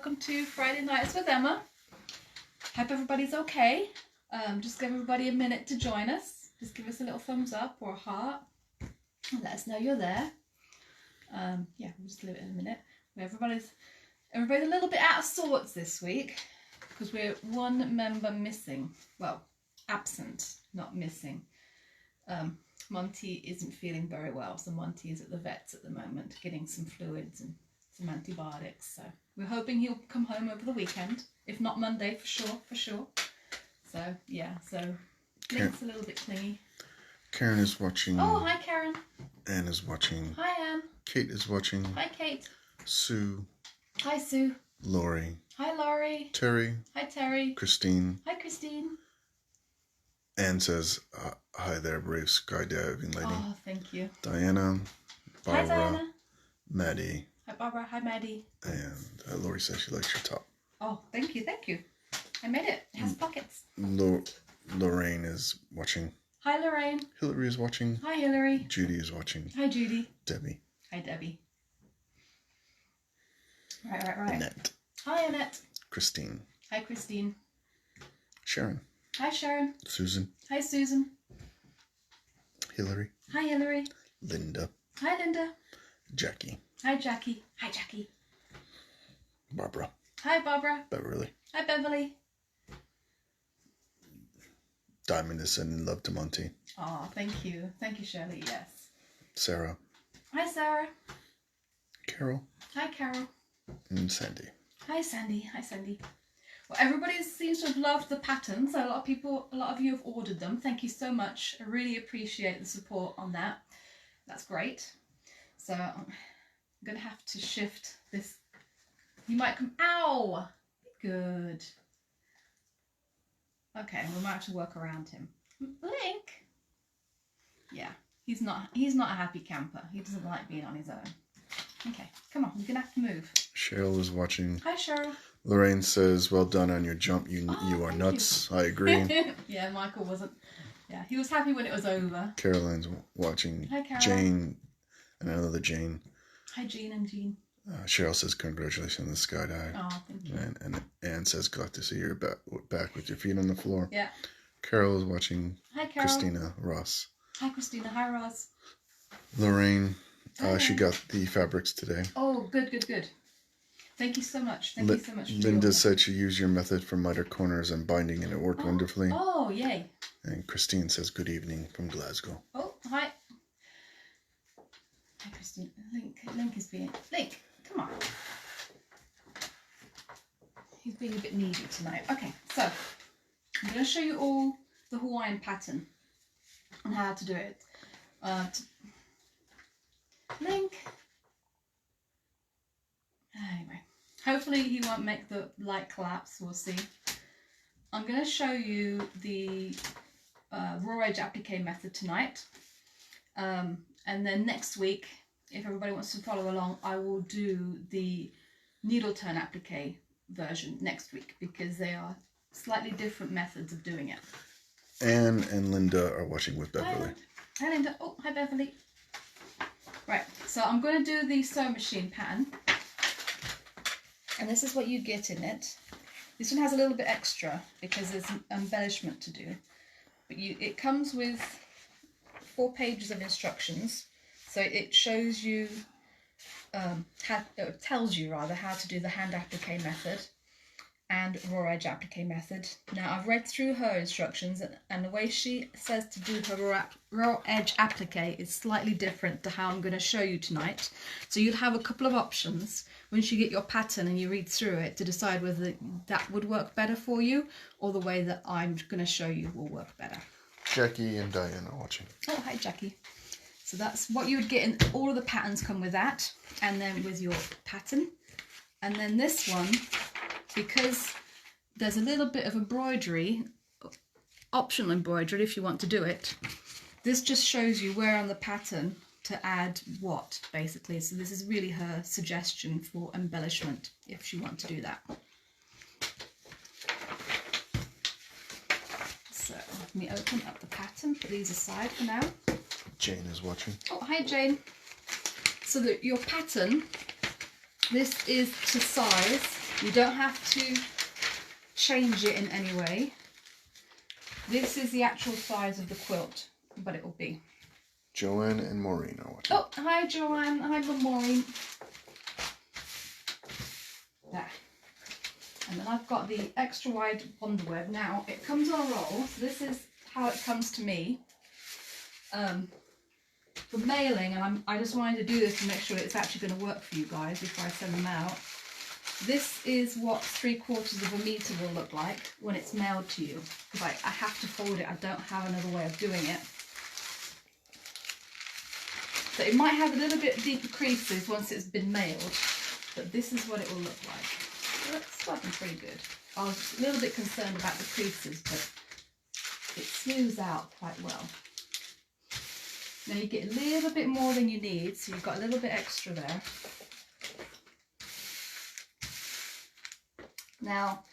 welcome to Friday Nights with Emma. Hope everybody's okay. Just give everybody a minute to join us. Just give us a little thumbs up or a heart and let us know you're there. Yeah, we'll just leave it in a minute. Everybody's a little bit out of sorts this week because we're one member missing. Well, absent, not missing. Monty isn't feeling very well, so Monty is at the vet's at the moment getting some fluids and some antibiotics. So we're hoping he'll come home over the weekend, if not Monday for sure. So yeah, so Link's a little bit clingy. Karen is watching. Oh, hi Karen. Anne is watching. Hi Anne. Kate is watching. Hi Kate. Sue. Hi Sue. Laurie. Hi Laurie. Terry. Hi Terry. Christine. Hi Christine. Anne says, hi there, brave skydiving lady. Oh, thank you. Diana. Barbara. Hi Diana. Maddie. Hi Barbara. Hi Maddie. And Laurie says she likes your top. Oh, thank you. I made it. It has pockets. Lorraine is watching. Hi Lorraine. Hillary is watching. Hi Hillary. Judy is watching. Hi Judy. Debbie. Hi Debbie. Right. Annette. Hi Annette. Christine. Hi Christine. Sharon. Hi Sharon. Susan. Hi Susan. Hillary. Hi Hillary. Linda. Hi Linda. Jackie. Hi Jackie. Hi Jackie. Barbara. Hi Barbara. Beverly. Hi Beverly. Diamond is sending love to Monty. Oh, thank you. Thank you, Shirley. Yes. Sarah. Hi Sarah. Carol. Hi Carol. And Sandy. Hi Sandy. Hi Sandy. Well, everybody seems to have loved the patterns. A lot of you have ordered them. Thank you so much. I really appreciate the support on that. That's great. So I'm going to have to shift this. You might come. Ow! Good. Okay, we might have to work around him. Link. Yeah, he's not a happy camper. He doesn't like being on his own. Okay, come on, you're gonna have to move. Cheryl is watching. Hi, Cheryl. Lorraine says, "Well done on your jump. You are nuts." I agree. Yeah, Michael wasn't. Yeah, he was happy when it was over. Caroline's watching. Hi, Caroline. Jane and another Jane. Hi, Jean and Jean. Cheryl says, "Congratulations on the skydive." Oh, thank you. And Anne says, "Glad to see you back with your feet on the floor." Yeah. Carol is watching. Hi, Carol. Christina Ross. Hi, Christina. Hi, Ross. Lorraine. She got the fabrics today. Oh, good. Thank you so much. Thank you so much. Linda said she used your method for miter corners and binding, and it worked wonderfully. Oh, yay. And Christine says, "Good evening from Glasgow." Oh, hi. Hi, Christine. Link is being... Link, come on. He's being a bit needy tonight. Okay, so I'm going to show you all the Hawaiian pattern and how to do it. Link. Anyway, hopefully he won't make the light collapse. We'll see. I'm going to show you the raw edge applique method tonight. And then next week, if everybody wants to follow along, I will do the needle turn applique version next week because they are slightly different methods of doing it. Anne and Linda are watching with Beverly. Hi Linda. Oh, hi Beverly. Right, so I'm going to do the sewing machine pattern. And this is what you get in it. This one has a little bit extra because there's an embellishment to do. But it comes with 4 pages of instructions. So it shows you, it tells you rather how to do the hand applique method and raw edge applique method. Now I've read through her instructions and the way she says to do her raw edge applique is slightly different to how I'm going to show you tonight. So you'll have a couple of options once you get your pattern and you read through it to decide whether that would work better for you or the way that I'm going to show you will work better. Jackie and Diane are watching. Oh, hi Jackie. So that's what you would get in, all of the patterns come with that and then with your pattern. And then this one, because there's a little bit of embroidery, optional embroidery if you want to do it, this just shows you where on the pattern to add what, basically. So this is really her suggestion for embellishment if you want to do that. So let me open up the pattern, put these aside for now. Jane is watching. Oh, hi Jane. So that your pattern, this is to size You don't have to change it in any way. This is the actual size of the quilt, but it will be. Joanne and Maureen are watching. Oh, hi Joanne, hi Maureen. There. And then I've got the extra wide Wonderweb. Now, it comes on a roll, so this is how it comes to me. For mailing, and I just wanted to do this to make sure it's actually going to work for you guys before I send them out. This is what 3/4 of a metre will look like when it's mailed to you, because I have to fold it. I don't have another way of doing it. So it might have a little bit deeper creases once it's been mailed, but this is what it will look like. So it's working pretty good. I was a little bit concerned about the creases, but it smooths out quite well. Now you get a little bit more than you need, so you've got a little bit extra there. Now,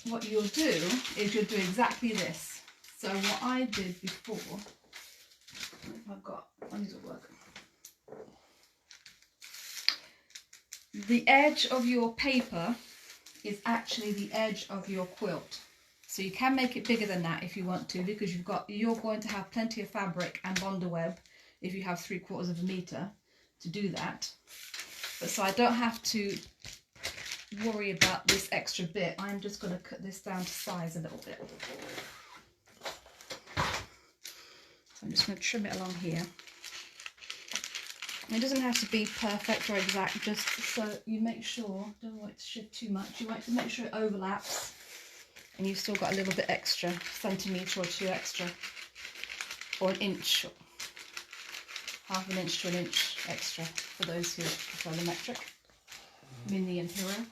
what you'll do is you'll do exactly this. So what I did before, these will work. The edge of your paper is actually the edge of your quilt. So you can make it bigger than that if you want to, because you're going to have plenty of fabric and Wonderweb if you have 3/4 of a metre to do that. But so I don't have to worry about this extra bit. I'm just going to cut this down to size a little bit. So I'm just going to trim it along here. It doesn't have to be perfect or exact, just so you make sure, don't want it to shift too much, you want to make sure it overlaps and you've still got a little bit extra, centimetre or 2 extra, or an inch, half an inch to an inch extra for those who prefer the metric. Mini and Hero.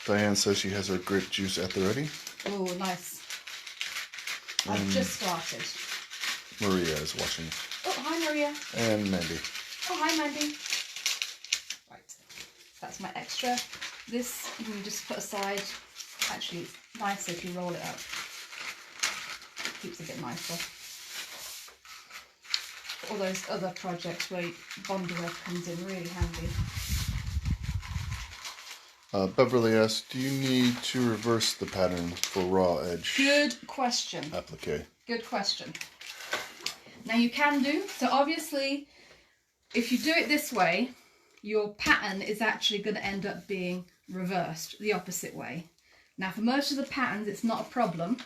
Diane says she has her grape juice at the ready. Oh, nice. I've just started. Maria is watching. Oh, hi Maria. And Mandy. Oh, hi Mandy. Right, that's my extra. This you can just put aside. Actually, it's nicer if you roll it up. It keeps it a bit nicer. All those other projects where Wonderweb comes in really handy. Beverly asks, do you need to reverse the pattern for raw edge? Good question. Applique. Good question. Now you can do, so obviously if you do it this way, your pattern is actually going to end up being reversed the opposite way. Now for most of the patterns it's not a problem,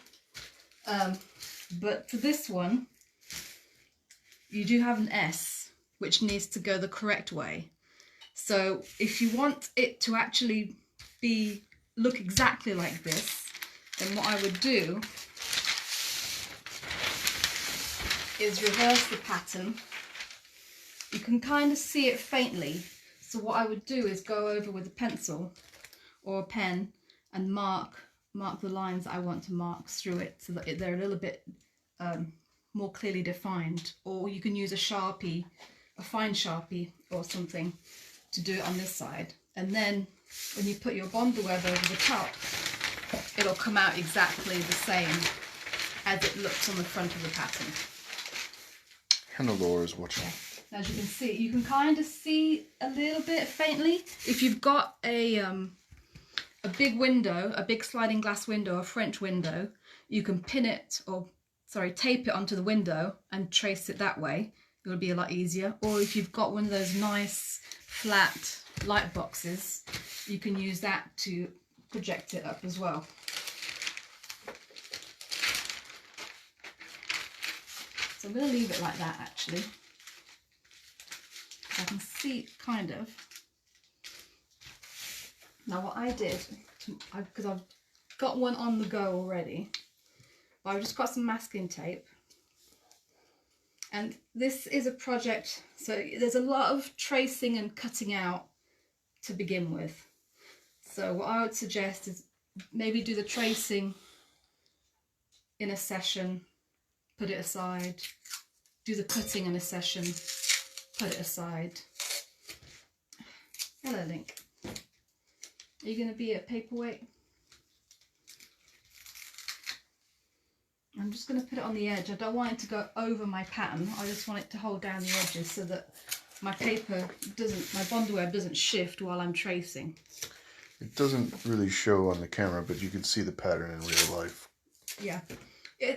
but for this one you do have an S which needs to go the correct way. So if you want it to actually look exactly like this, then what I would do is reverse the pattern. You can kind of see it faintly, so what I would do is go over with a pencil or a pen and mark the lines that I want to mark through it so that they're a little bit more clearly defined. Or you can use a Sharpie, a fine Sharpie or something to do it on this side, and then when you put your Wonderweb over the top it'll come out exactly the same as it looks on the front of the pattern. Hannah Laura is watching. Yeah. As you can see, you can kind of see a little bit faintly. If you've got a big window, a big sliding glass window, a French window, you can pin it, or sorry, tape it onto the window and trace it that way. It'll be a lot easier. Or if you've got one of those nice flat light boxes, you can use that to project it up as well. So I'm going to leave it like that actually. I can see kind of. Now what I did, because I've got one on the go already, but I've just got some masking tape. And this is a project, so there's a lot of tracing and cutting out to begin with. So what I would suggest is maybe do the tracing in a session, put it aside, do the cutting in a session, put it aside. Hello, Link. Are you going to be a paperweight? I'm just going to put it on the edge. I don't want it to go over my pattern. I just want it to hold down the edges so that my paper doesn't, my bondweb doesn't shift while I'm tracing. It doesn't really show on the camera, but you can see the pattern in real life. Yeah.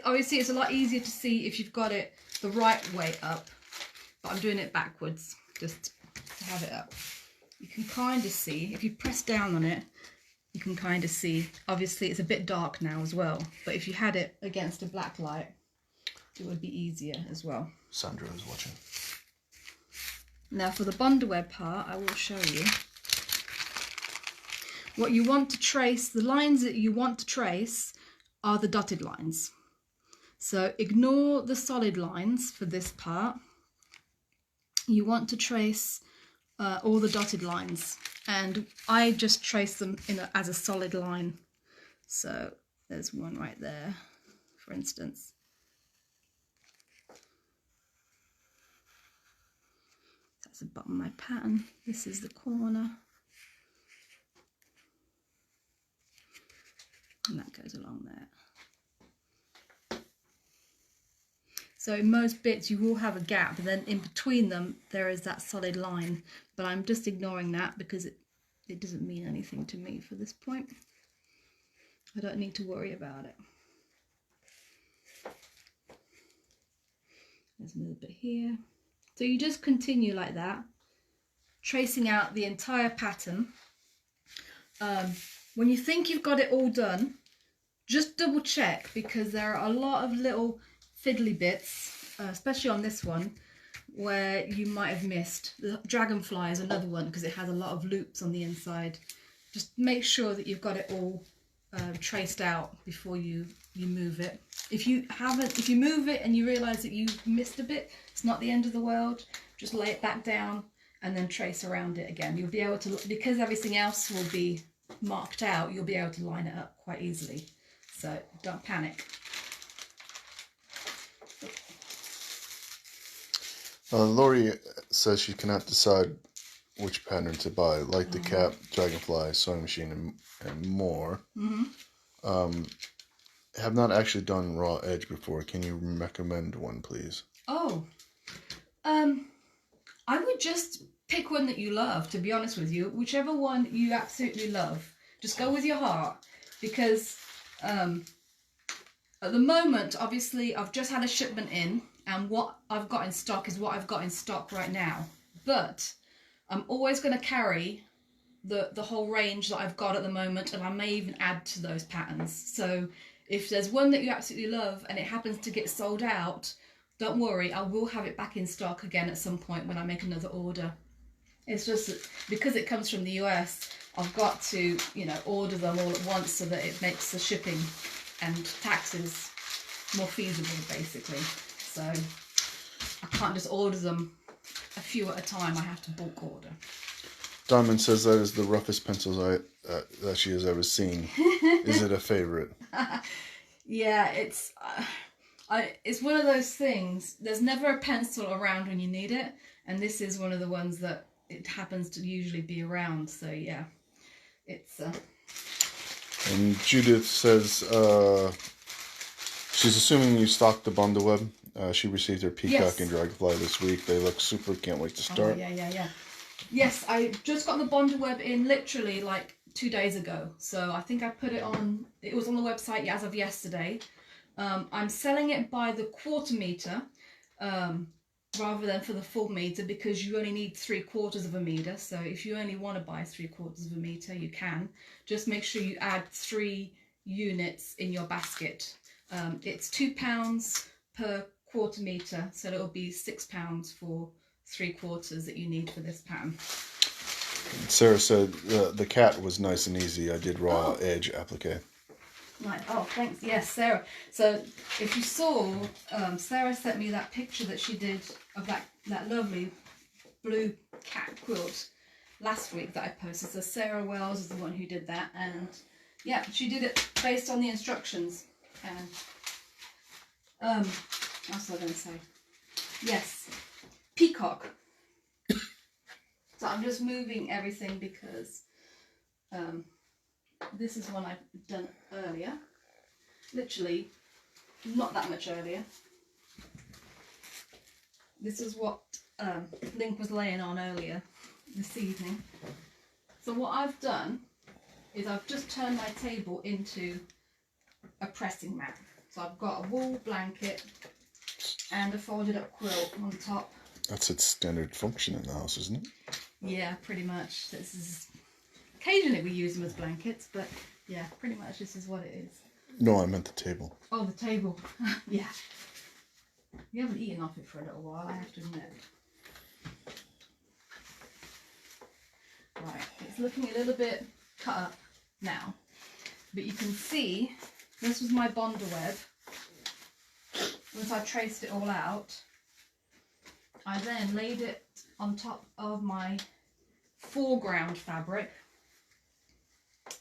Obviously, it's a lot easier to see if you've got it the right way up, but I'm doing it backwards just to have it up. You can kind of see, if you press down on it, you can kind of see. Obviously, it's a bit dark now as well, but if you had it against a black light, it would be easier as well. Sandra is watching. Now for the bondweb part, I will show you. What you want to trace, the lines that you want to trace are the dotted lines. So ignore the solid lines for this part. You want to trace all the dotted lines, and I just trace them as a solid line. So there's one right there, for instance. That's the bottom of my pattern. This is the corner. And that goes along there. So in most bits you will have a gap, and then in between them there is that solid line, but I'm just ignoring that because it doesn't mean anything to me for this point. I don't need to worry about it. There's another bit here. So you just continue like that, tracing out the entire pattern. When you think you've got it all done, just double check, because there are a lot of little fiddly bits, especially on this one, where you might have missed. The dragonfly is another one because it has a lot of loops on the inside. Just make sure that you've got it all traced out before you move it. If you move it and you realise that you missed a bit, it's not the end of the world. Just lay it back down and then trace around it again. You'll be able to, because everything else will be marked out, you'll be able to line it up quite easily. So don't panic. Lori says she cannot decide which pattern to buy, like the cap, dragonfly, sewing machine, and more. Mm-hmm. Have not actually done raw edge before. Can you recommend one, please? Oh, I would just pick one that you love, to be honest with you. Whichever one you absolutely love. Just go with your heart, because at the moment, obviously, I've just had a shipment in, and what I've got in stock is what I've got in stock right now. But I'm always going to carry the whole range that I've got at the moment, and I may even add to those patterns. So if there's one that you absolutely love and it happens to get sold out, don't worry, I will have it back in stock again at some point when I make another order. It's just that because it comes from the US, I've got to, order them all at once so that it makes the shipping and taxes more feasible, basically. So I can't just order them a few at a time. I have to bulk order. Diamond says that is the roughest pencils that she has ever seen. Is it a favorite? Yeah, it's one of those things. There's never a pencil around when you need it, and this is one of the ones that it happens to usually be around. So yeah, it's. And Judith says she's assuming you stocked the bondweb. She received her peacock and dragonfly this week. They look super. Can't wait to start. Oh, yeah. Yes, I just got the bondweb in literally like 2 days ago. So I think I put it on. It was on the website as of yesterday. I'm selling it by the 1/4 meter rather than for the full meter, because you only need 3/4 meter. So if you only want to buy 3/4 meter, you can. Just make sure you add 3 units in your basket. It's £2 per 1/4 meter, so it'll be £6 for 3/4 that you need for this pattern. Sarah said the cat was nice and easy. I did raw edge applique. Right. Oh, thanks. Yes, Sarah. So if you saw, Sarah sent me that picture that she did of that lovely blue cat quilt last week that I posted. So Sarah Wells is the one who did that, and yeah, she did it based on the instructions. And what was I going to say? Yes, peacock. So I'm just moving everything because this is one I've done earlier. Literally, not that much earlier. This is what Link was laying on earlier this evening. So what I've done is I've just turned my table into a pressing mat. So I've got a wool blanket and a folded up quilt on top. That's its standard function in the house, isn't it? Yeah, pretty much. This is occasionally we use them as blankets, but yeah, pretty much this is what it is. No, I meant the table. Oh, the table. Yeah. You haven't eaten off it for a little while, I have to admit. Right, it's looking a little bit cut up now, but you can see this was my bonder web. Once I traced it all out, I then laid it on top of my foreground fabric.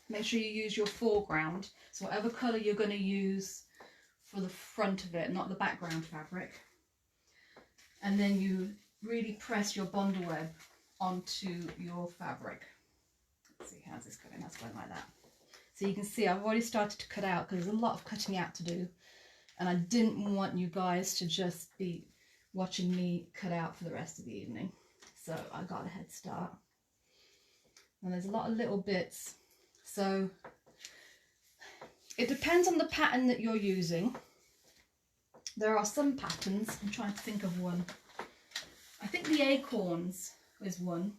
Make sure you use your foreground, so whatever colour you're going to use for the front of it, not the background fabric. And then you really press your bonder web onto your fabric. Let's see, how's this going? That's going like that. So you can see I've already started to cut out because there's a lot of cutting out to do, and I didn't want you guys to just be watching me cut out for the rest of the evening. So I got a head start. And there's a lot of little bits. So it depends on the pattern that you're using. There are some patterns, I'm trying to think of one. I think the acorns is one.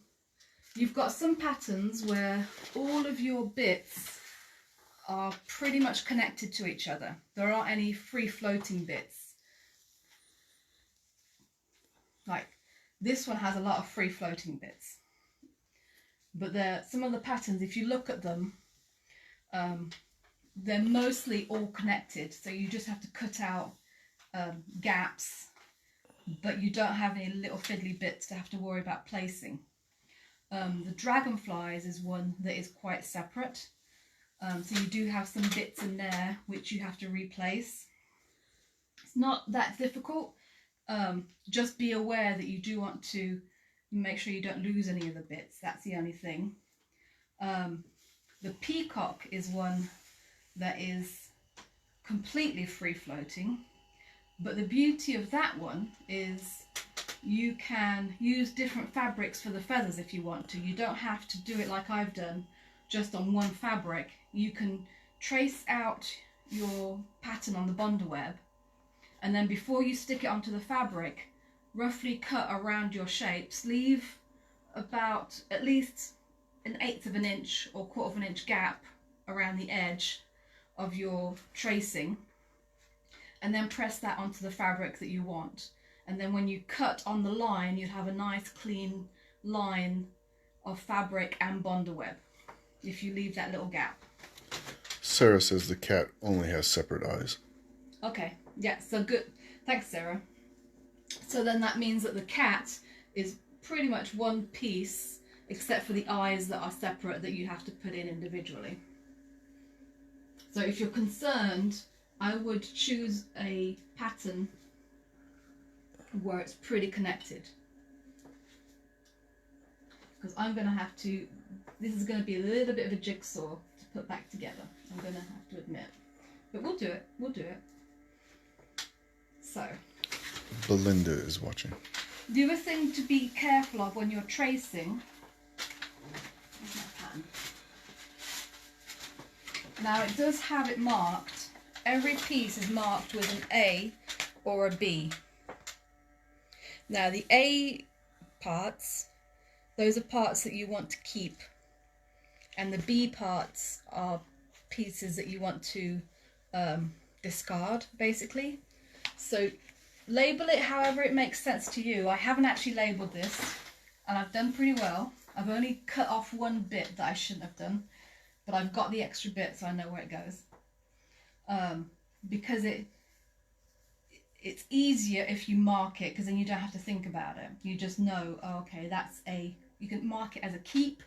You've got some patterns where all of your bits are pretty much connected to each other. There aren't any free floating bits. Like this one has a lot of free floating bits. But some of the patterns, if you look at them, they're mostly all connected. So you just have to cut out gaps, but you don't have any little fiddly bits to have to worry about placing. The dragonflies is one that is quite separate. So you do have some bits in there which you have to replace. It's not that difficult. Just be aware that you do want to make sure you don't lose any of the bits. That's the only thing. The peacock is one that is completely free floating, but the beauty of that one is you can use different fabrics for the feathers if you want to. You don't have to do it like I've done, just on one fabric. You can trace out your pattern on the bonder web, and then before you stick it onto the fabric, roughly cut around your shapes. Leave about at least 1/8 of an inch or 1/4 of an inch gap around the edge of your tracing, and then press that onto the fabric that you want. And then when you cut on the line, you'd have a nice clean line of fabric and bonder web if you leave that little gap. Sarah says the cat only has separate eyes. Okay, yeah, so good. Thanks, Sarah. So then that means that the cat is pretty much one piece, except for the eyes that are separate that you have to put in individually. So if you're concerned, I would choose a pattern where it's pretty connected. Because I'm going to have to, this is going to be a little bit of a jigsaw to put back together, I'm going to have to admit. But we'll do it, we'll do it. So. Belinda is watching. The other thing to be careful of when you're tracing, where's my pattern? Now it does have it marked. Every piece is marked with an A or a B. Now the A parts, those are parts that you want to keep, and the B parts are pieces that you want to discard, basically. So label it however it makes sense to you. I haven't actually labelled this, and I've done pretty well. I've only cut off one bit that I shouldn't have done, but I've got the extra bit so I know where it goes. Because it's easier if you mark it, because then you don't have to think about it. You just know, oh, okay, that's a, you can mark it as a keep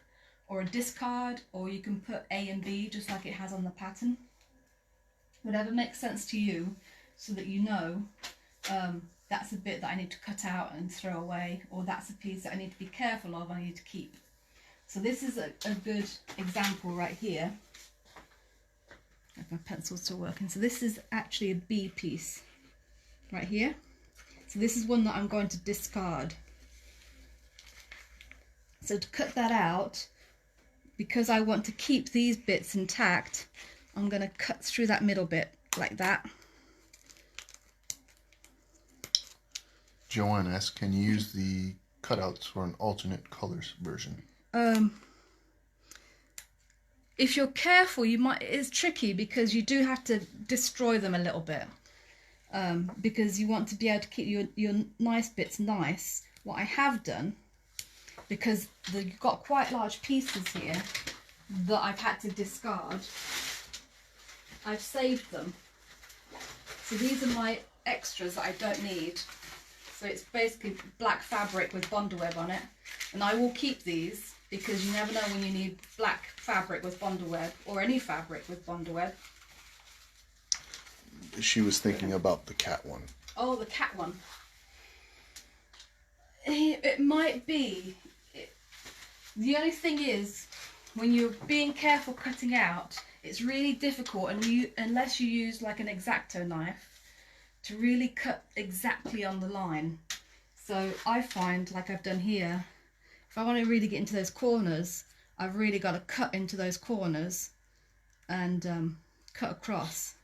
or a discard, or you can put A and B just like it has on the pattern. Whatever makes sense to you, so that you know that's a bit that I need to cut out and throw away, or that's a piece that I need to be careful of, I need to keep. So this is a good example right here. If my pencil's still working. So this is actually a B piece right here. So this is one that I'm going to discard. So to cut that out, because I want to keep these bits intact, I'm going to cut through that middle bit like that. Joanne asks, can you use the cutouts for an alternate colors version? If you're careful, you might. It's tricky because you do have to destroy them a little bit, because you want to be able to keep your nice bits nice. What I have done, because you've got quite large pieces here that I've had to discard, I've saved them. So these are my extras that I don't need. So it's basically black fabric with Bondaweb on it, and I will keep these because you never know when you need black fabric with Bondaweb or any fabric with Bondaweb. She was thinking about the cat one. Oh, the cat one. It might be. The only thing is, when you're being careful cutting out, it's really difficult, and unless you use like an X-Acto knife, to really cut exactly on the line. So I find, like I've done here, if I want to really get into those corners, I've really got to cut into those corners and cut across.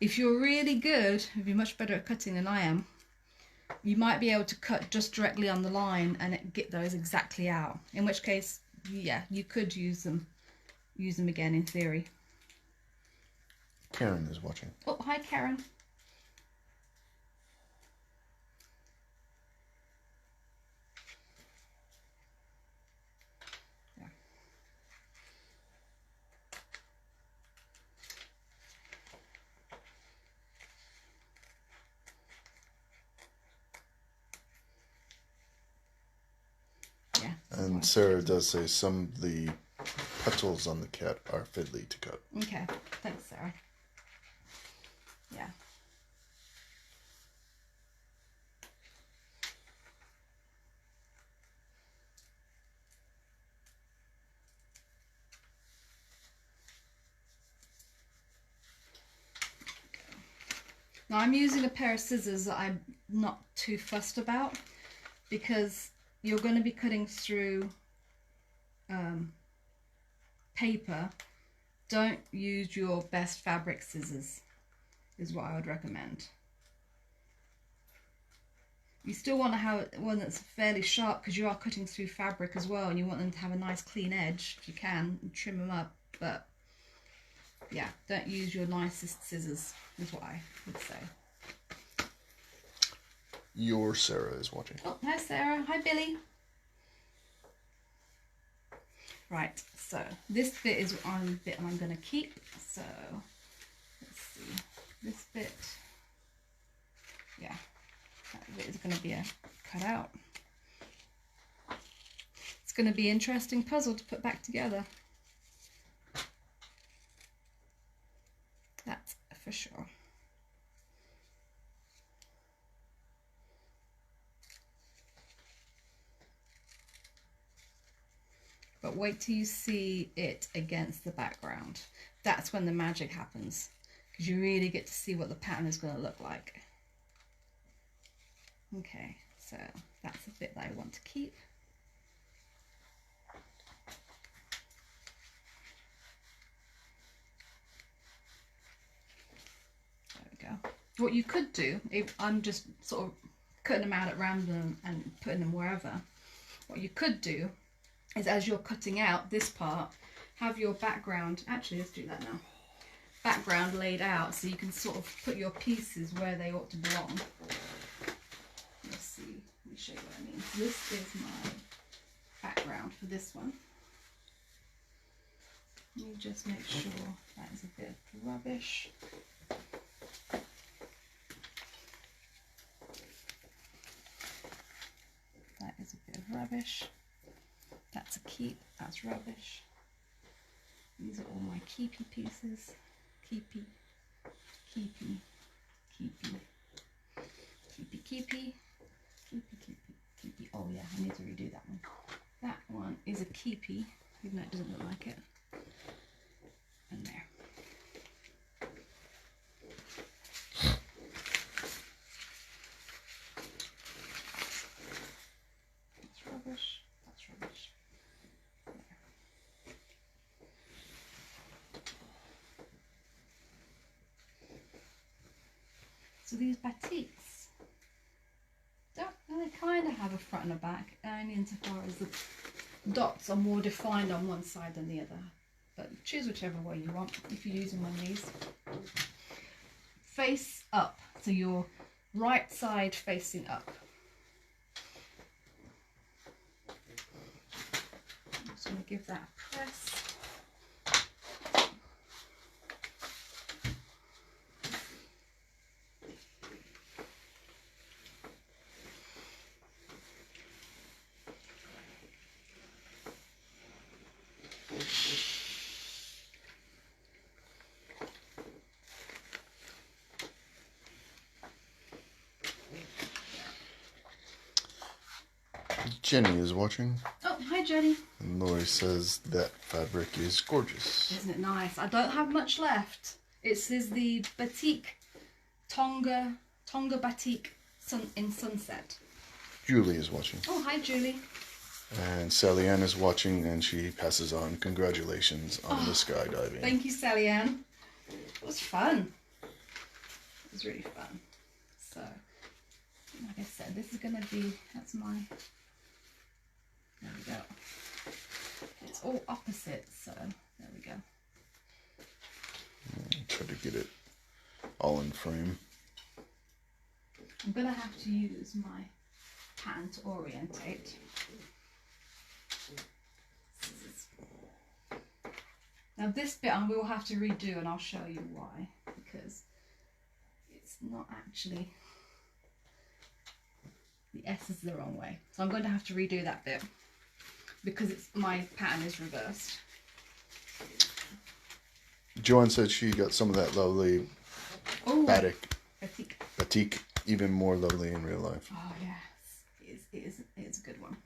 If you're really good, if you're much better at cutting than I am, you might be able to cut just directly on the line and get those exactly out. In which case, yeah, you could use them again in theory. Karen is watching. Oh, hi Karen. Yeah. And Sarah does say some of the petals on the cat are fiddly to cut. Okay, thanks Sarah. Yeah. Now I'm using a pair of scissors that I'm not too fussed about, because you're going to be cutting through paper. Don't use your best fabric scissors, is what I would recommend. You still want to have one that's fairly sharp because you are cutting through fabric as well, and you want them to have a nice clean edge if you can, and trim them up. But yeah, don't use your nicest scissors, is what I would say. Your Sarah is watching. Oh, hi Sarah. Hi Billy. Right, so this bit is the bit I'm going to keep. So let's see, this bit, yeah, that bit is going to be a cutout. It's going to be an interesting puzzle to put back together. That's for sure. But wait till you see it against the background. That's when the magic happens, because you really get to see what the pattern is going to look like. Okay, so that's the bit that I want to keep. There we go. What you could do, if I'm just sort of cutting them out at random and putting them wherever, what you could do is, as you're cutting out this part, have your background, actually let's do that now, background laid out so you can sort of put your pieces where they ought to belong. Let's see, let me show you what I mean. This is my background for this one. Let me just make sure that is a bit of rubbish. That is a bit of rubbish. That's a keep, that's rubbish. These are all my keepy pieces. Keepy, keepy, keepy, keepy, keepy, keepy, keepy, keepy. Oh yeah, I need to redo that one. That one is a keepy, even though it doesn't look like it. And there. That's rubbish, that's rubbish. these batiks they kind of have a front and a back, only insofar as the dots are more defined on one side than the other. But choose whichever way you want if you're using one of these. Face up, so your right side facing up. I'm just going to give that a press. Jenny is watching. Oh, hi Jenny. And Lori says that fabric is gorgeous. Isn't it nice? I don't have much left. This is the batik Tonga batik in sunset. Julie is watching. Oh, hi Julie. And Sally Ann is watching, and she passes on congratulations on the skydiving. Thank you, Sally Ann. It was fun. It was really fun. So, like I said, this is going to be, that's my, there we go. It's all opposite, so there we go. Try to get it all in frame. I'm going to have to use my pattern to orientate. Now this bit I will have to redo, and I'll show you why, because it's not actually, the S is the wrong way. So I'm going to have to redo that bit because my pattern is reversed. Joanne said she got some of that lovely batik, even more lovely in real life. Oh yes, it is a good one.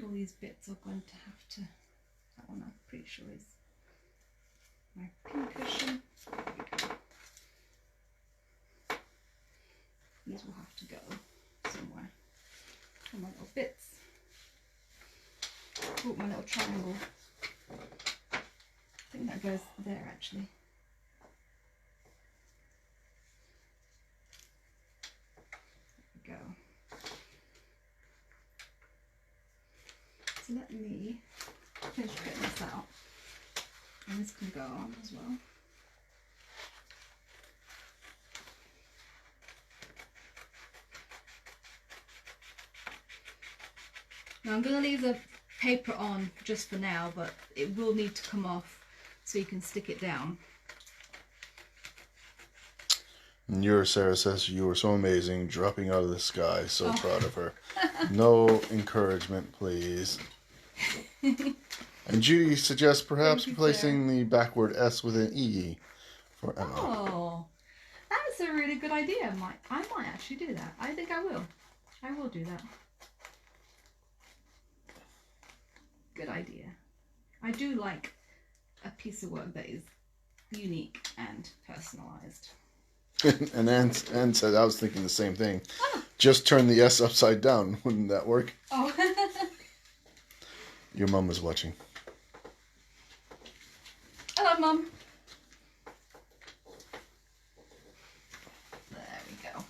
All these bits are going to have to, that one I'm pretty sure is my pin cushion. There we go. These will have to go somewhere. And my little bits. Oh, my little triangle. I think that goes there actually. There we go. So let me finish getting this out, and this can go on as well. Now I'm going to leave the paper on just for now, but it will need to come off so you can stick it down. And Sarah says you were so amazing, dropping out of the sky. So proud of her. No encouragement, please. And Judy suggests perhaps replacing the backward S with an E for Emma. Oh, that's a really good idea. I might actually do that. I think I will. I will do that. Good idea. I do like a piece of work that is unique and personalised. And Anne said, I was thinking the same thing. Oh. Just turn the S upside down. Wouldn't that work? Oh. Your mum is watching. Hello, Mum. There we go.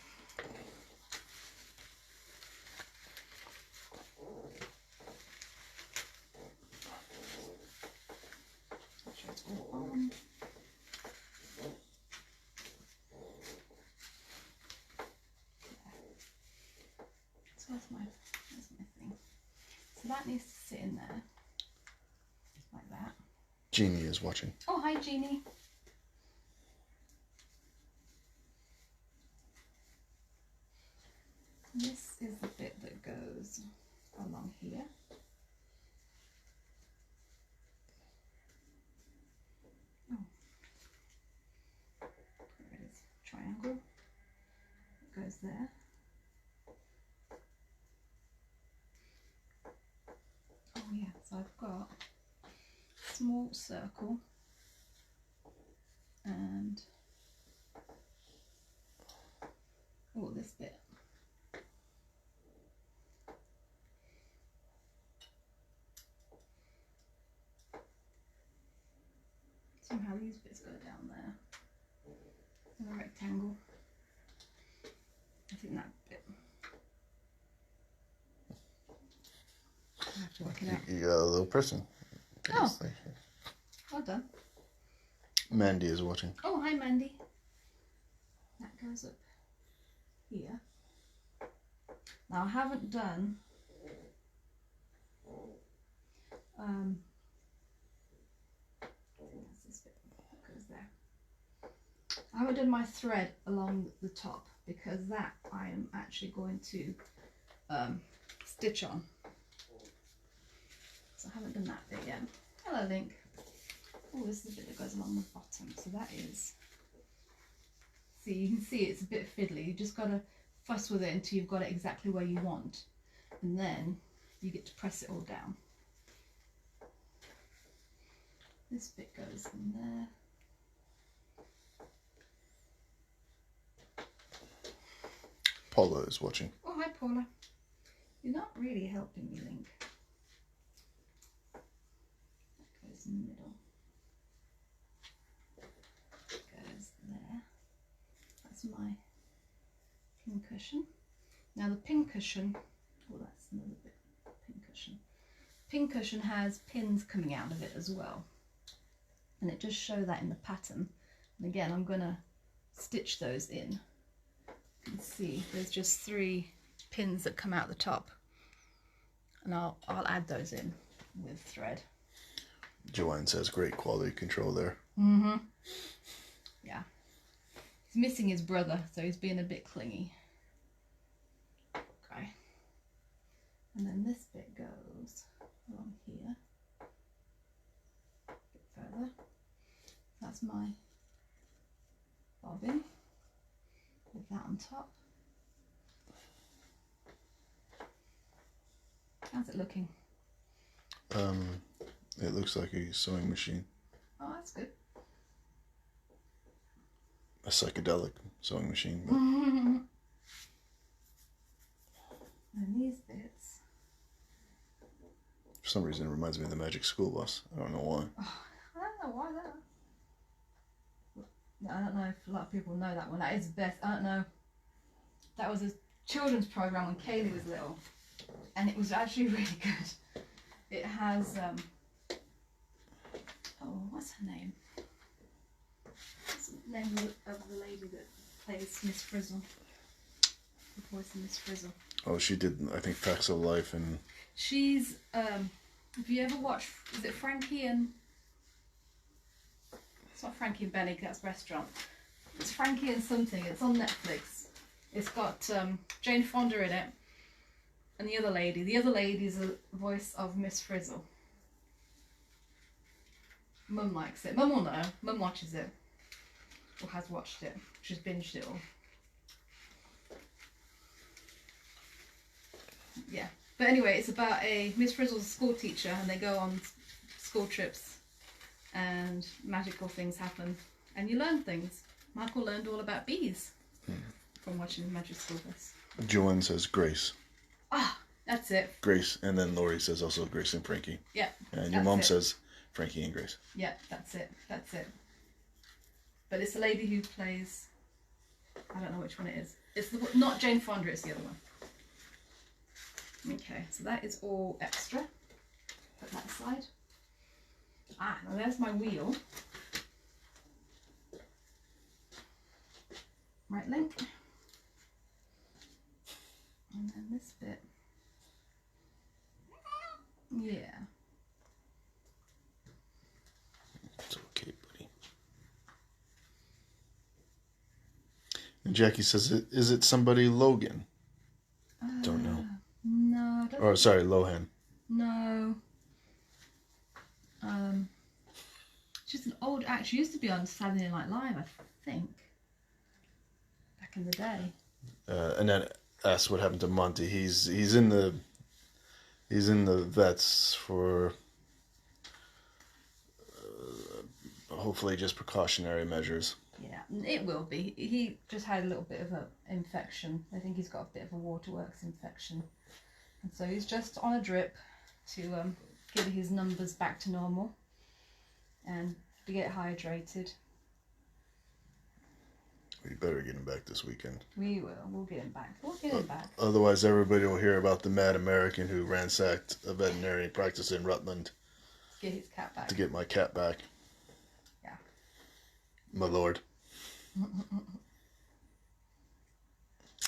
Make sure it's all on. So that's my thing. So that needs to sit in there, like that. Jeannie is watching. Oh, hi, Jeannie. This is the bit that goes along here. Oh, there it is. Triangle. It goes there. Oh yeah, so I've got a small circle and this bit. So Somehow these bits go down there. In a rectangle. I think that bit. I have to work it out. You got a little person. Oh, well done. Mandy is watching. Oh, hi Mandy. That goes up here. Now I haven't done that's this bit that goes there. I haven't done my thread along the top because that I am actually going to stitch on. So I haven't done that bit yet. Hello Link. Oh, this is the bit that goes along the bottom. So that is, see, you can see it's a bit fiddly. You just got to fuss with it until you've got it exactly where you want. And then you get to press it all down. This bit goes in there. Paula is watching. Oh, hi Paula. You're not really helping me, Link. That goes in the middle. Goes there. That's my pin cushion. Now the pin cushion, oh that's another bit, pin cushion. Pin cushion has pins coming out of it as well. And it does show that in the pattern. And again, I'm going to stitch those in. You can see there's just 3 pins that come out the top. And I'll add those in with thread. Joanne says great quality control there. Mm-hmm. Yeah. He's missing his brother, so he's being a bit clingy. Okay. And then this bit goes along here. A bit further. That's my bobbin with that on top. How's it looking? It looks like a sewing machine. Oh, that's good. A psychedelic sewing machine. But And these bits. for some reason, it reminds me of the Magic School Bus. I don't know why. Oh, I don't know why that. I don't know if a lot of people know that one. That is the best. I don't know. That was a children's program when Kaylee was little, and it was actually really good. It has oh, what's her name? What's the name of the lady that plays Miss Frizzle? The voice of Miss Frizzle. Oh, she did, I think, Facts of Life and... She's have you ever watched? Is it Frankie and? It's not Frankie and Benny, 'cause that's a restaurant. It's Frankie and something. It's on Netflix. It's got Jane Fonda in it, and the other lady. The other lady is the voice of Miss Frizzle. Mum likes it. Mum will know. Mum watches it, or has watched it. She's binged it all. Yeah. But anyway, it's about Miss Frizzle's a school teacher, and they go on school trips, and magical things happen, and you learn things. Michael learned all about bees from watching Magic School Bus. Joanne says Grace. Ah, that's it. Grace, and then Lori says also Grace and Frankie. Yeah. And your mom says Frankie and Grace. Yeah, that's it. That's it. But it's the lady who plays. I don't know which one it is. It's the not Jane Fonda. It's the other one. Okay, so that is all extra. Put that aside. Ah, now there's my wheel. Right, Link. And then this bit. Yeah. It's okay, buddy. And Jackie says, is it somebody Logan? Don't know. No. Or, sorry, Lohan. No. She's an old act. She used to be on Saturday Night Live, I think. Back in the day. And then asked what happened to Monty. He's in the vets for hopefully just precautionary measures. Yeah, it will be. He just had a little bit of an infection. I think he's got a bit of a waterworks infection. And so he's just on a drip to get his numbers back to normal. And to get hydrated. We better get him back this weekend. We will. We'll get him back. We'll get him back. Otherwise, everybody will hear about the mad American who ransacked a veterinary practice in Rutland. Get his cat back. To get my cat back. Yeah. My lord.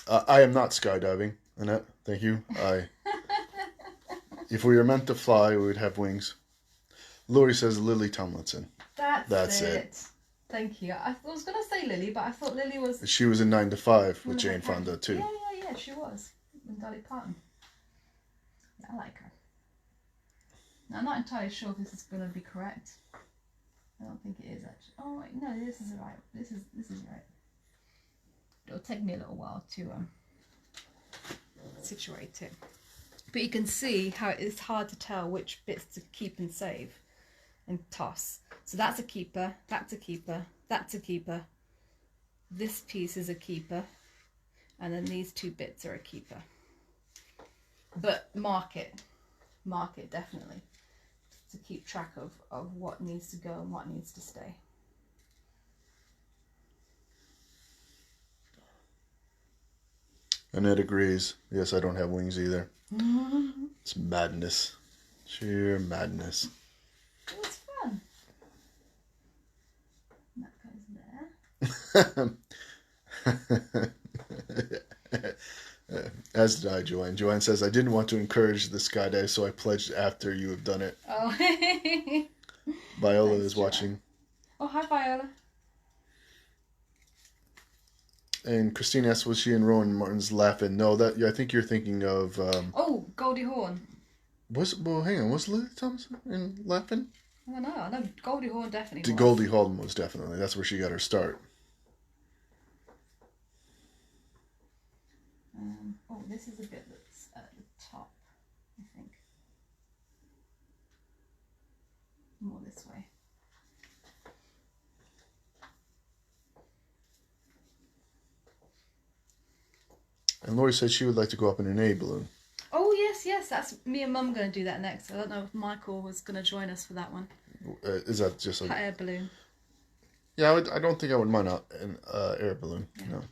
I am not skydiving, Annette. Thank you. If we were meant to fly, we would have wings. Lori says Lily Tomlinson. That's it. Thank you. I was going to say Lily, but I thought Lily was... She was in 9 to 5 with Jane Fonda, too. Yeah, she was. With Dolly Parton. Yeah, I like her. Now, I'm not entirely sure if this is going to be correct. I don't think it is, actually. Oh, wait, no, this is right. This is right. It'll take me a little while to situate it. But you can see how it's hard to tell which bits to keep and save and toss. So that's a keeper, that's a keeper, that's a keeper. This piece is a keeper. And then these 2 bits are a keeper. But mark it definitely. To keep track of what needs to go and what needs to stay. Annette agrees. Yes, I don't have wings either. It's madness. Sheer madness. It was fun. And that goes there. As did I, Joanne. Joanne says, I didn't want to encourage the skydive, so I pledged after you have done it. Oh. Viola Thanks, is watching. Oh, hi, Viola. And Christine asks, was she in Rowan Martin's Laughing? No, I think you're thinking of... Goldie Hawn. Hang on, was Lily Thompson in Laughing? I don't know. I know Goldie Hawn definitely was. Goldie Hawn was definitely. That's where she got her start. This is a bit that's at the top, I think. More this way. And Lori said she would like to go up in an A balloon. Oh, yes. That's me and Mum going to do that next. I don't know if Michael was going to join us for that one. Is that just Hot air balloon. Yeah, I don't think I would mind an air balloon. Yeah. No.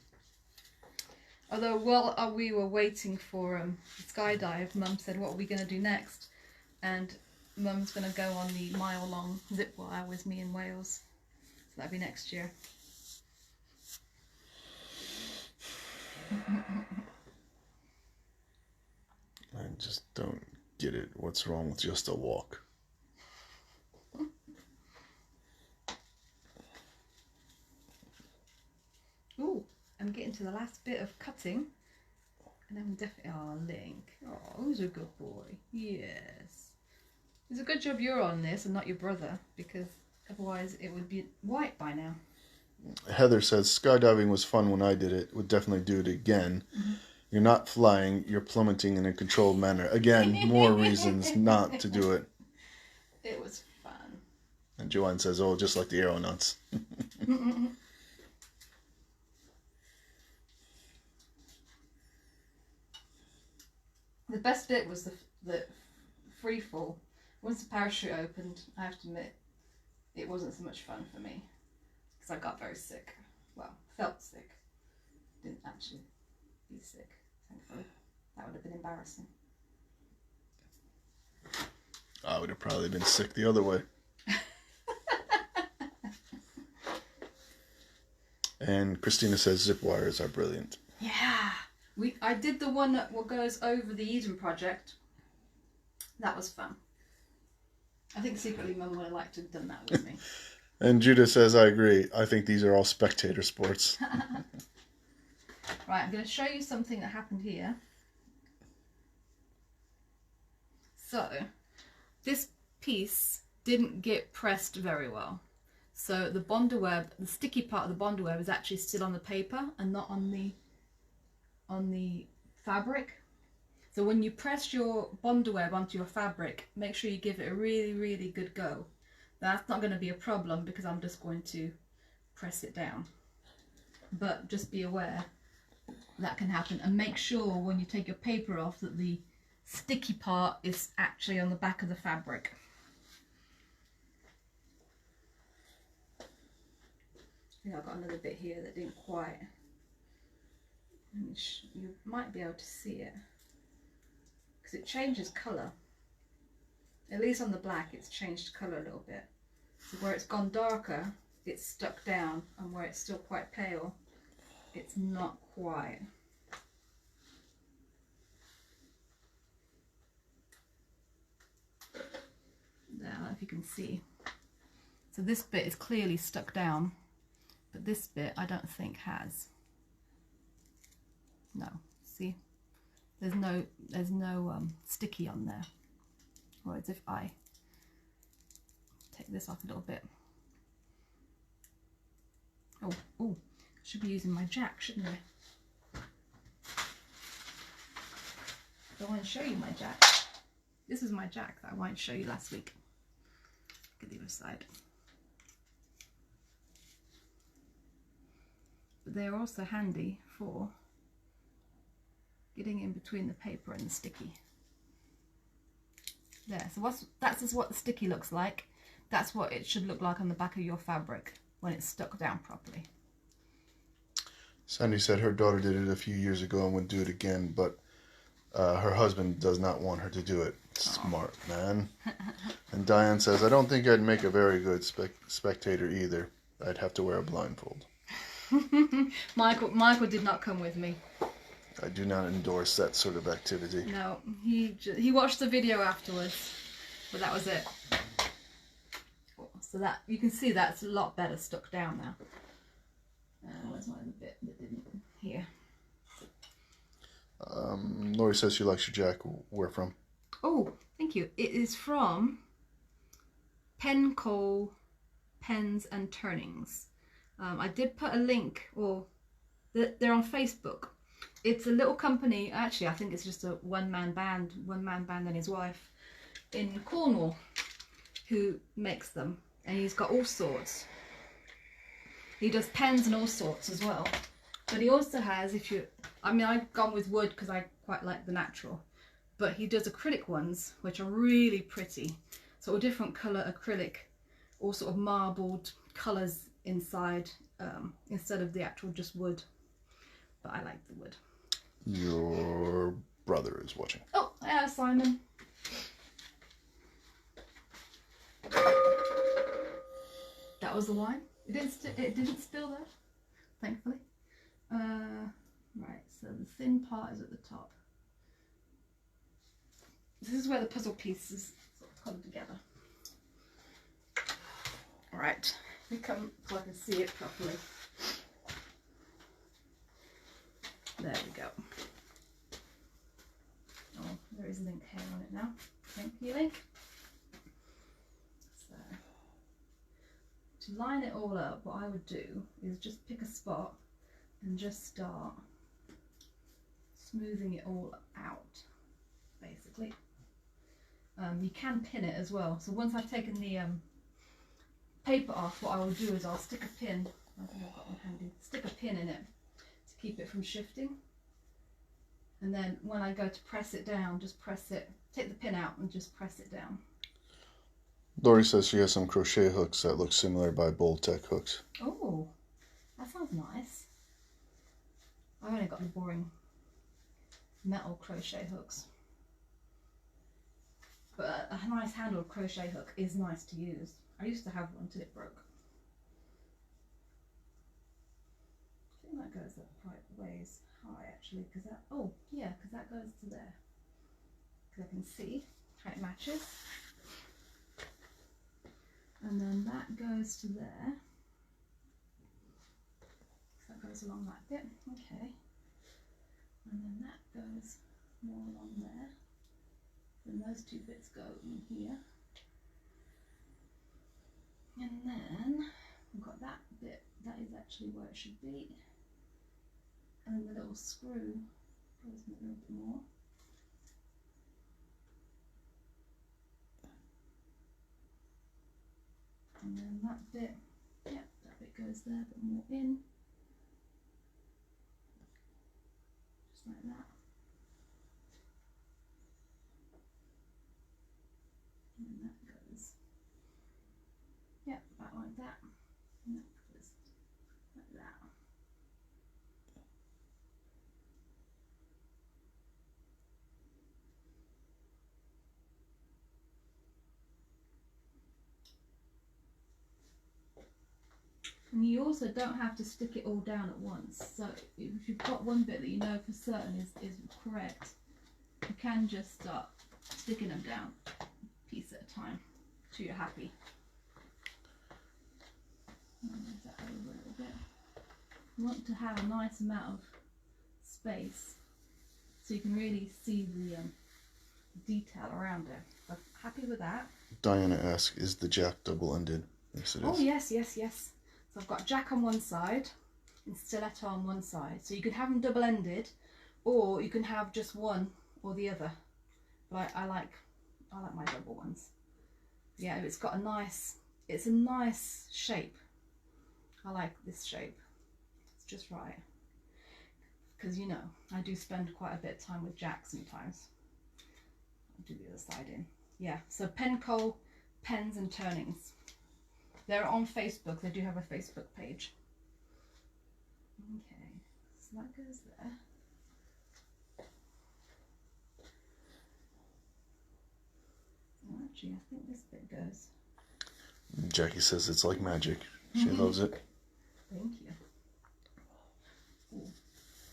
Although while we were waiting for the skydive, Mum said, what are we going to do next? And Mum's going to go on the mile-long zip wire with me in Wales. So that'll be next year. I just don't get it. What's wrong with just a walk? Ooh, I'm getting to the last bit of cutting. And then we'll definitely... Oh, Link. Oh, who's a good boy? Yes. It's a good job you're on this and not your brother, because otherwise it would be white by now. Heather says, skydiving was fun when I did it. Would definitely do it again. Mm-hmm. You're not flying, you're plummeting in a controlled manner. Again, more reasons not to do it. It was fun. And Joanne says, oh, just like the aeronauts. The best bit was the free fall. Once the parachute opened, I have to admit, it wasn't so much fun for me. Because I got very sick. Well, felt sick. Didn't actually be sick, thankfully. That would have been embarrassing. I would have probably been sick the other way. And Christina says zip wires are brilliant. Yeah. I did the one that goes over the Eden project. That was fun. I think secretly Mum would have liked to have done that with me. And Judah says, I agree. I think these are all spectator sports. Right, I'm going to show you something that happened here. So, this piece didn't get pressed very well. So the Bonder web, the sticky part of the Bonder web is actually still on the paper and not on the fabric. So when you press your Bonder web onto your fabric, make sure you give it a really, really good go. That's not going to be a problem because I'm just going to press it down. But just be aware that can happen, and make sure when you take your paper off that the sticky part is actually on the back of the fabric. think I've got another bit here that didn't quite. You might be able to see it because it changes colour. At least on the black it's changed colour a little bit. So where it's gone darker, it's stuck down, and where it's still quite pale, it's not quite. There, I don't know if you can see. So this bit is clearly stuck down, but this bit I don't think has. No, see? There's no sticky on there. Whereas if I take this off a little bit. Oh, I should be using my jack, shouldn't I? I want to show you my jack. This is my jack that I wanted to show you last week. Look at the other side. But they're also handy for getting in between the paper and the sticky. There, so that's just what the sticky looks like. That's what it should look like on the back of your fabric when it's stuck down properly. Sandy said her daughter did it a few years ago and would do it again, but her husband does not want her to do it. Smart man. And Diane says, I don't think I'd make a very good spectator either. I'd have to wear a blindfold. Michael did not come with me. I do not endorse that sort of activity. No, he watched the video afterwards, but that was it. So that you can see that's a lot better stuck down now. Where's my other bit that didn't? Here. Lori says she likes your jack. Where from? Oh, thank you. It is from Pencoal Pens and Turnings. I did put a link, or they're on Facebook. It's a little company, actually I think it's just a one-man band and his wife in Cornwall who makes them, and he's got all sorts. He does pens and all sorts as well, but he also has, I've gone with wood because I quite like the natural, but he does acrylic ones which are really pretty, sort of different colour acrylic, all sort of marbled colours inside, instead of the actual just wood, but I like the wood. Your brother is watching. Oh, yeah, Simon. That was the wine. It didn't spill there, thankfully. Right, so the thin part is at the top. This is where the puzzle pieces sort of come together. All right, we come so I can see it properly. There we go. Oh, there is link hair on it now. Thank you, Link. So, to line it all up, what I would do is just pick a spot and just start smoothing it all out, basically. You can pin it as well. So once I've taken the paper off, what I will do is I'll stick a pin. I think I've got one handy. Stick a pin in it to keep it from shifting. And then when I go to press it down, just press it, take the pin out and just press it down. Lori says she has some crochet hooks that look similar by Bold Tech hooks. Oh, that sounds nice. I've only got the boring metal crochet hooks. But a nice handled crochet hook is nice to use. I used to have one till it broke. I think that goes up quite ways high actually, because that, oh yeah, because that goes to there. Because I can see how it matches. And then that goes to there. So that goes along that bit, okay. And then that goes more along there. Then those two bits go in here. And then we've got that bit, that is actually where it should be. And then the little screw goes in a little bit more. And then that bit, yeah, that bit goes there, but more in. Just like that. And then that goes, yeah, about like that. And that goes And you also don't have to stick it all down at once. So if you've got one bit that you know for certain is correct, you can just start sticking them down a piece at a time till you're happy. Move that over a little bit. You want to have a nice amount of space so you can really see the detail around it. So happy with that. Diana asks, is the jack double-ended? Yes, it is. Oh yes, yes, yes. So I've got jack on one side and stiletto on one side. So you can have them double-ended, or you can have just one or the other. But I like my double ones. Yeah, it's got a nice shape. I like this shape. It's just right. Because you know, I do spend quite a bit of time with jack sometimes. I'll do the other side in. Yeah, so Pencoal Pens and Turnings. They're on Facebook. They do have a Facebook page. Okay, so that goes there. Oh, actually, I think this bit goes. Jackie says it's like magic. She loves it. Thank you. Ooh,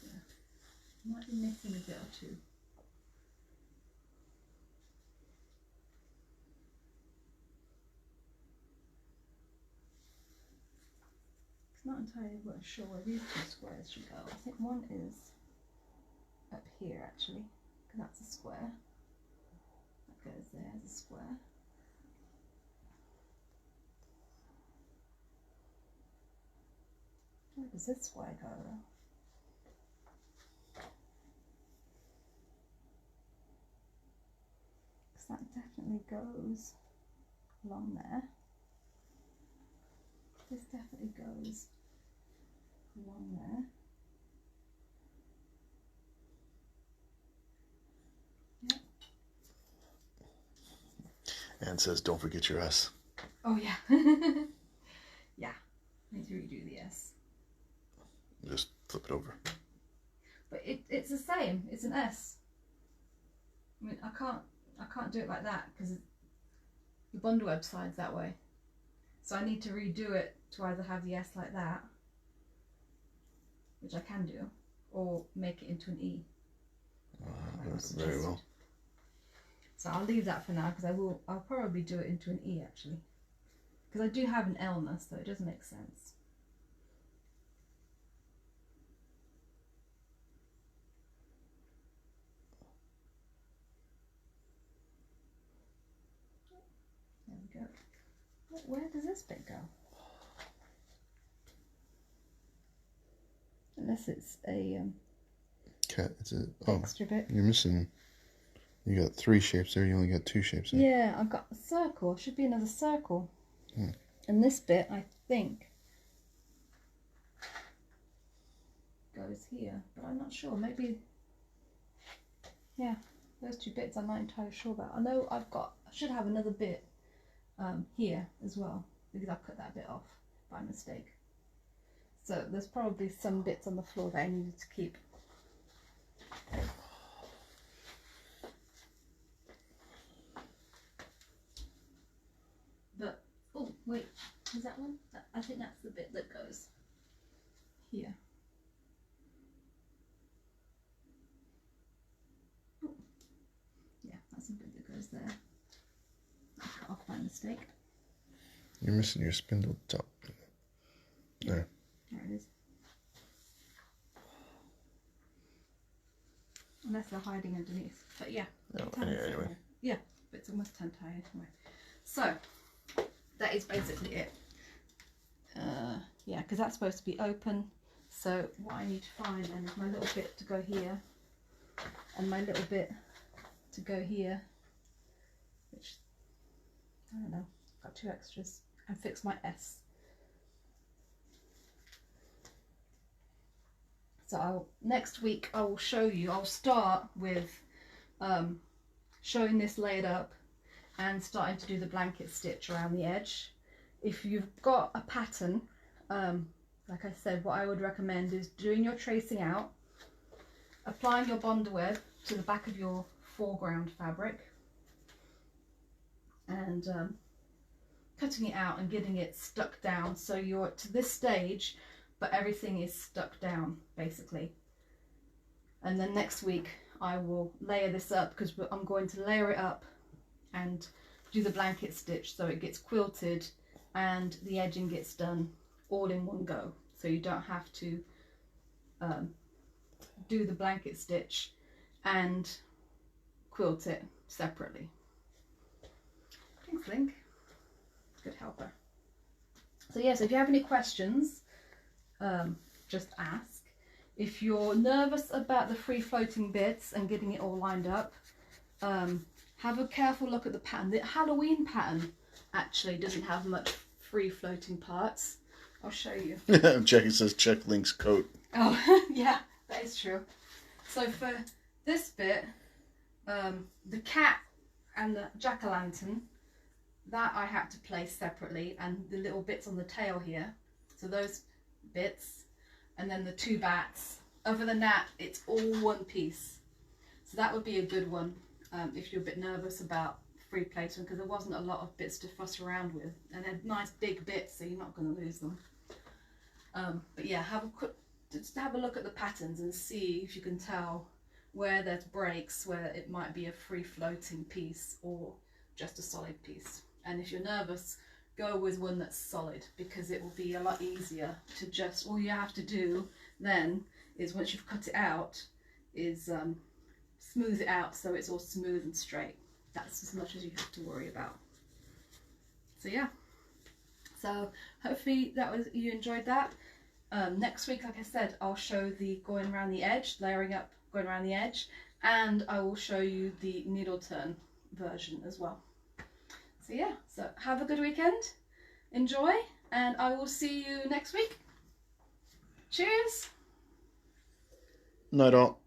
yeah. Might be missing a bit or two. Not entirely sure where these two squares should go. I think one is up here actually, because that's a square. That goes there as a square. Where does this square go though? Because that definitely goes along there. This definitely goes along there. Yep. Anne says, don't forget your S. Oh yeah. Yeah. I need to redo the S. Just flip it over. But it's the same. It's an S. I mean, I can't do it like that because the bundleweb side's that way. So I need to redo it to either have the S like that, which I can do, or make it into an E. Very well. So I'll leave that for now because I'll probably do it into an E actually. Because I do have an L now, so it does make sense. There we go. Where does this bit go? Unless it's a Cat, it's a extra bit. You're missing. You got 3 shapes there. You only got 2 shapes there. Yeah, I've got a circle. Should be another circle. And this bit, I think, goes here, but I'm not sure. Maybe. Yeah, those 2 bits I'm not entirely sure about. I know I should have another bit here as well because I cut that bit off by mistake. So there's probably some bits on the floor that I needed to keep. But, oh wait, is that one? I think that's the bit that goes here. Oh. Yeah, that's the bit that goes there. I cut off by mistake. You're missing your spindle top. There. There it is. Unless they're hiding underneath. But yeah. Oh, anyway. Yeah, but it's almost tongue-tied anyway. So, that is basically it. Yeah, because that's supposed to be open. So what I need to find then is my little bit to go here. And my little bit to go here. Which, I don't know, got 2 extras. And fix my S. So next week I will show you, I'll start with showing this laid up and starting to do the blanket stitch around the edge. If you've got a pattern, like I said, what I would recommend is doing your tracing out, applying your bondweb to the back of your foreground fabric, and cutting it out and getting it stuck down. So you're to this stage, but everything is stuck down basically. And then next week I will layer this up, because I'm going to layer it up and do the blanket stitch so it gets quilted and the edging gets done all in one go. So you don't have to do the blanket stitch and quilt it separately. Thanks, Link. Good helper. So yes, if you have any questions, just ask. If you're nervous about the free floating bits and getting it all lined up, have a careful look at the pattern. The Halloween pattern actually doesn't have much free floating parts. I'll show you. Jackie says check Link's coat. Oh, yeah, that is true. So for this bit, the cat and the jack-o'-lantern, that I had to place separately, and the little bits on the tail here. So those bits, and then the two bats. Other than that, it's all one piece. So that would be a good one if you're a bit nervous about free placement, because there wasn't a lot of bits to fuss around with, and they're nice big bits, so you're not going to lose them. But yeah, just have a look at the patterns and see if you can tell where there's breaks, where it might be a free floating piece or just a solid piece. And if you're nervous, go with one that's solid, because it will be a lot easier to just, all you have to do then is, once you've cut it out, is smooth it out so it's all smooth and straight. That's as much as you have to worry about. So yeah, so hopefully you enjoyed that. Next week, like I said, I'll show the going around the edge, layering up, going around the edge, and I will show you the needle turn version as well. So yeah, so have a good weekend, enjoy, and I will see you next week. Cheers! Night all.